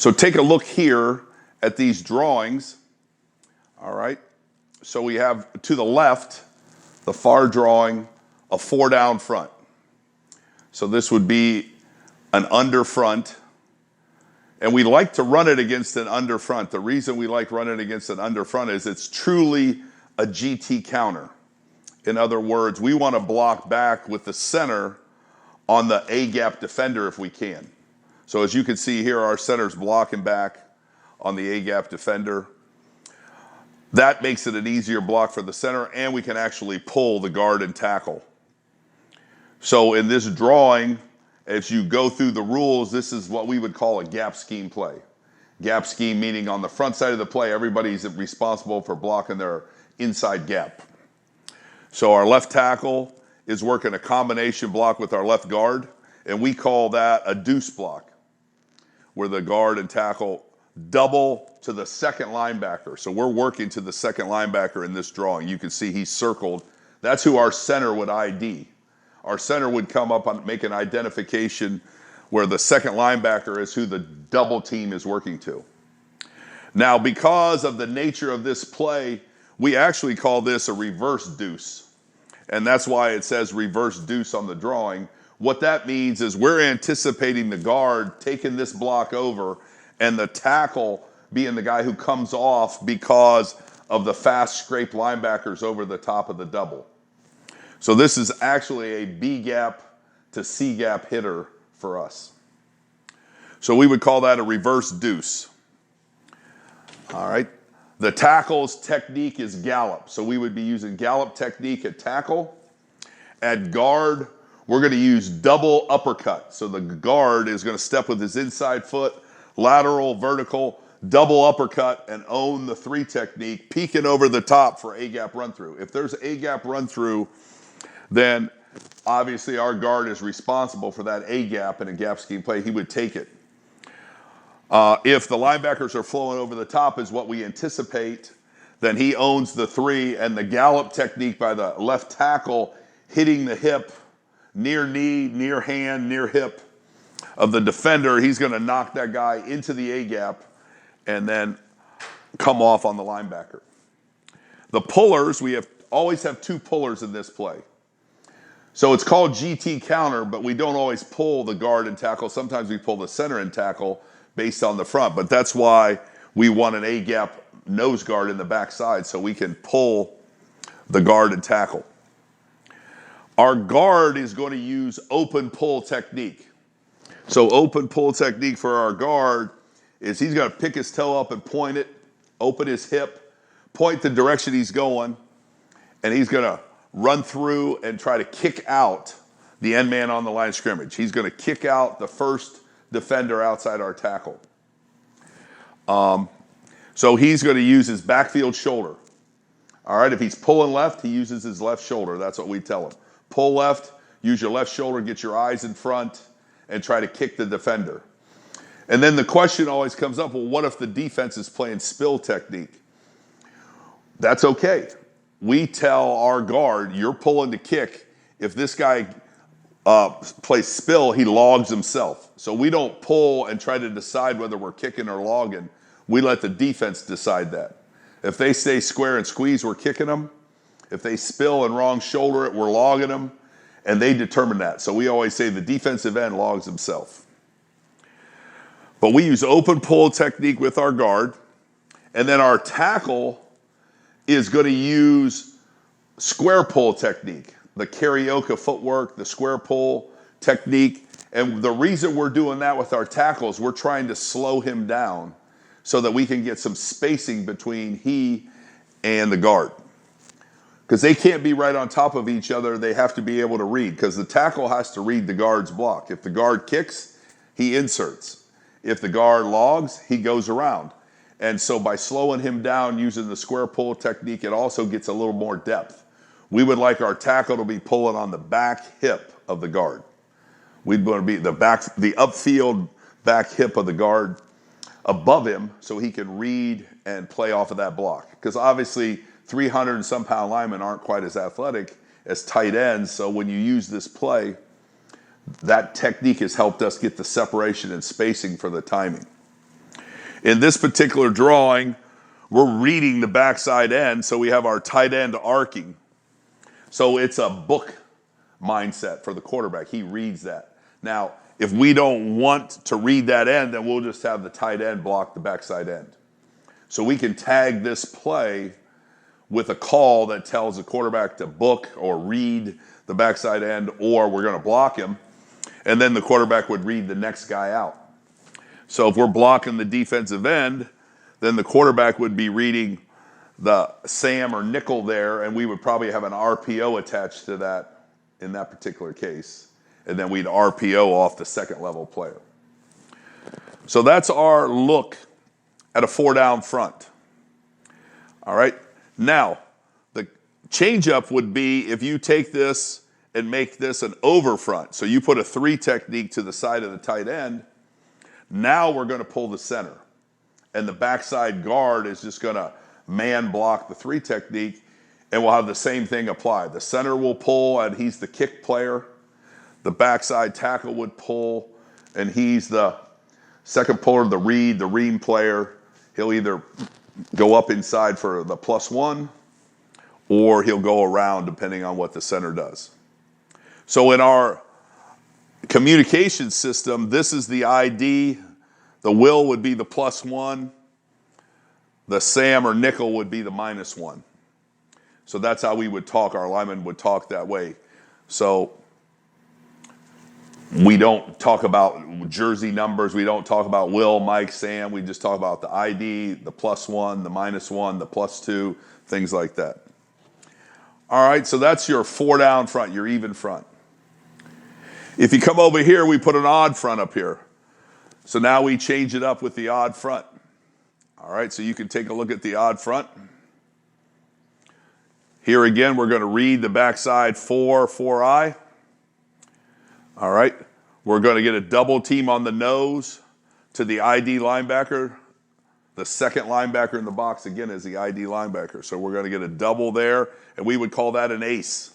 So take a look here at these drawings. All right. So we have to the left, the far drawing, a 4 down front. So this would be an under front. And we like to run it against an under front. The reason we like running against an under front is it's truly a GT counter. In other words, we want to block back with the center on the A-gap defender if we can. So as you can see here, our center's blocking back on the A-gap defender. That makes it an easier block for the center, and we can actually pull the guard and tackle. So in this drawing, as you go through the rules, this is what we would call a gap scheme play. Gap scheme meaning on the front side of the play, everybody's responsible for blocking their inside gap. So our left tackle is working a combination block with our left guard, and we call that a deuce block, where the guard and tackle double to the second linebacker. So we're working to the second linebacker in this drawing. You can see he's circled. That's who our center would ID. Our center would come up and make an identification where the second linebacker is who the double team is working to. Now, because of the nature of this play, we actually call this a reverse deuce. And that's why it says reverse deuce on the drawing. What that means is we're anticipating the guard taking this block over and the tackle being the guy who comes off because of the fast scrape linebackers over the top of the double. So this is actually a B gap to C gap hitter for us. So we would call that a reverse deuce. All right. The tackle's technique is gallop. So we would be using gallop technique at tackle. At guard, we're going to use double uppercut. So the guard is going to step with his inside foot, lateral, vertical, double uppercut, and own the 3 technique, peeking over the top for A-gap run-through. If there's A-gap run-through, then obviously our guard is responsible for that A-gap in a gap scheme play. He would take it. If the linebackers are flowing over the top is what we anticipate, then he owns the 3, and the gallop technique by the left tackle hitting the hip, near knee, near hand, near hip of the defender, he's going to knock that guy into the A-gap and then come off on the linebacker. The pullers, we always have 2 pullers in this play. So it's called GT counter, but we don't always pull the guard and tackle. Sometimes we pull the center and tackle based on the front, but that's why we want an A-gap nose guard in the backside so we can pull the guard and tackle. Our guard is going to use open pull technique. So open pull technique for our guard is he's going to pick his toe up and point it, open his hip, point the direction he's going, and he's going to run through and try to kick out the end man on the line of scrimmage. He's going to kick out the first defender outside our tackle. So he's going to use his backfield shoulder. All right, if he's pulling left, he uses his left shoulder. That's what we tell him. Pull left, use your left shoulder, get your eyes in front, and try to kick the defender. And then the question always comes up, well, what if the defense is playing spill technique? That's okay. We tell our guard, you're pulling to kick. If this guy plays spill, he logs himself. So we don't pull and try to decide whether we're kicking or logging. We let the defense decide that. If they stay square and squeeze, we're kicking them. If they spill and wrong shoulder it, we're logging them. And they determine that. So we always say the defensive end logs himself. But we use open pull technique with our guard. And then our tackle is going to use square pull technique. The karaoke footwork, the square pull technique. And the reason we're doing that with our tackles, we're trying to slow him down so that we can get some spacing between he and the guard. Because they can't be right on top of each other. They have to be able to read, because the tackle has to read the guard's block. If the guard kicks, he inserts. If the guard logs, he goes around. And so by slowing him down using the square pull technique, it also gets a little more depth. We would like our tackle to be pulling on the back hip of the guard. We'd want to be the upfield back hip of the guard above him so he can read and play off of that block. Because obviously 300 and some pound linemen aren't quite as athletic as tight ends. So when you use this play, that technique has helped us get the separation and spacing for the timing. In this particular drawing, we're reading the backside end, so we have our tight end arcing. So it's a book mindset for the quarterback. He reads that. Now, if we don't want to read that end, then we'll just have the tight end block the backside end. So we can tag this play with a call that tells the quarterback to book or read the backside end, or we're going to block him, and then the quarterback would read the next guy out. So if we're blocking the defensive end, then the quarterback would be reading the Sam or nickel there, and we would probably have an RPO attached to that in that particular case. And then we'd RPO off the second level player. So that's our look at a 4-down front. All right. Now, the changeup would be if you take this and make this an over front. So you put a 3 technique to the side of the tight end. Now we're going to pull the center. And the backside guard is just going to man block the 3 technique, and we'll have the same thing apply. The center will pull, and he's the kick player. The backside tackle would pull, and he's the second puller, the ream player. He'll either go up inside for the +1, or he'll go around depending on what the center does. So in our communication system, this is the ID. The will would be the +1. The Sam or nickel would be the -1. So that's how we would talk. Our linemen would talk that way. So we don't talk about jersey numbers. We don't talk about Will, Mike, Sam. We just talk about the ID, the +1, the -1, the +2, things like that. All right, so that's your 4-down front, your even front. If you come over here, we put an odd front up here. So now we change it up with the odd front. All right, so you can take a look at the odd front. Here again, we're going to read the backside 4-I. All right, we're going to get a double team on the nose to the ID linebacker. The second linebacker in the box, again, is the ID linebacker. So we're going to get a double there, and we would call that an ace.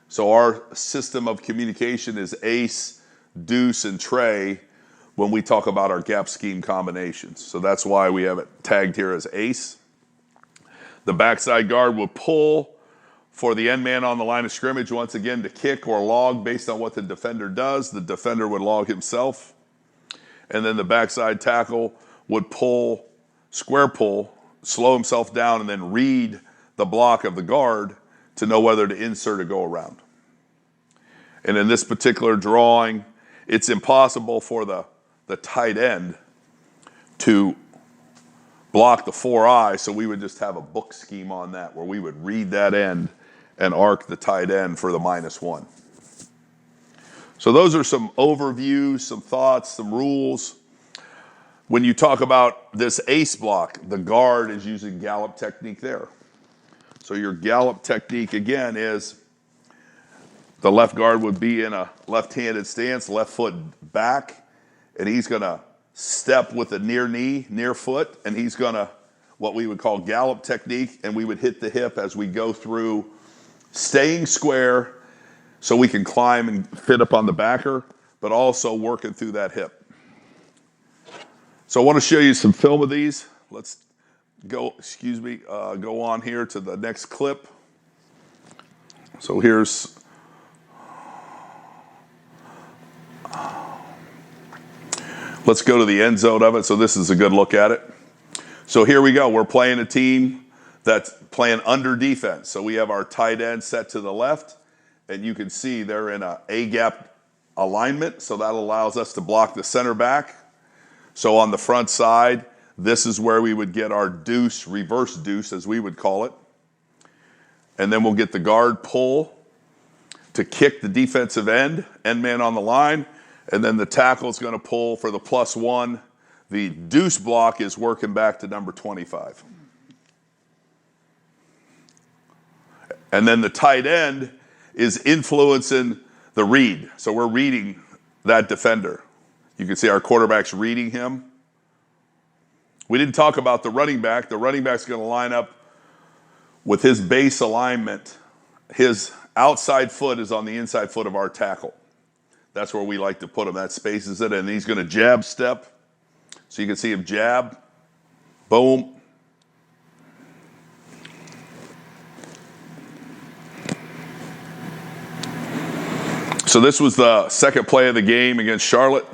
So our system of communication is ace, deuce, and tray when we talk about our gap scheme combinations. So that's why we have it tagged here as ace. The backside guard will pull for the end man on the line of scrimmage, once again, to kick or log based on what the defender does. The defender would log himself. And then the backside tackle would pull, square pull, slow himself down, and then read the block of the guard to know whether to insert or go around. And in this particular drawing, it's impossible for the tight end to block the 4-I, so we would just have a book scheme on that where we would read that end and arc the tight end for the -1. So those are some overviews, some thoughts, some rules. When you talk about this ace block, the guard is using gallop technique there. So your gallop technique, again, is the left guard would be in a left-handed stance, left foot back, and he's going to step with a near knee, near foot, and he's going to, what we would call gallop technique, and we would hit the hip as we go through staying square so we can climb and fit up on the backer, but also working through that hip. So I want to show you some film of these. Let's go, go on here to the next clip. So here's, let's go to the end zone of it. So this is a good look at it. So here we go. We're playing a team that's playing under defense. So we have our tight end set to the left, and you can see they're in a A-gap alignment. So that allows us to block the center back. So on the front side, this is where we would get our deuce, reverse deuce, as we would call it. And then we'll get the guard pull to kick the defensive end man on the line. And then the tackle is going to pull for the +1. The deuce block is working back to number 25. And then the tight end is influencing the read. So we're reading that defender. You can see our quarterback's reading him. We didn't talk about the running back. The running back's going to line up with his base alignment. His outside foot is on the inside foot of our tackle. That's where we like to put him. That spaces it, and he's going to jab step So you can see him jab, boom. So this was the second play of the game against Charlotte.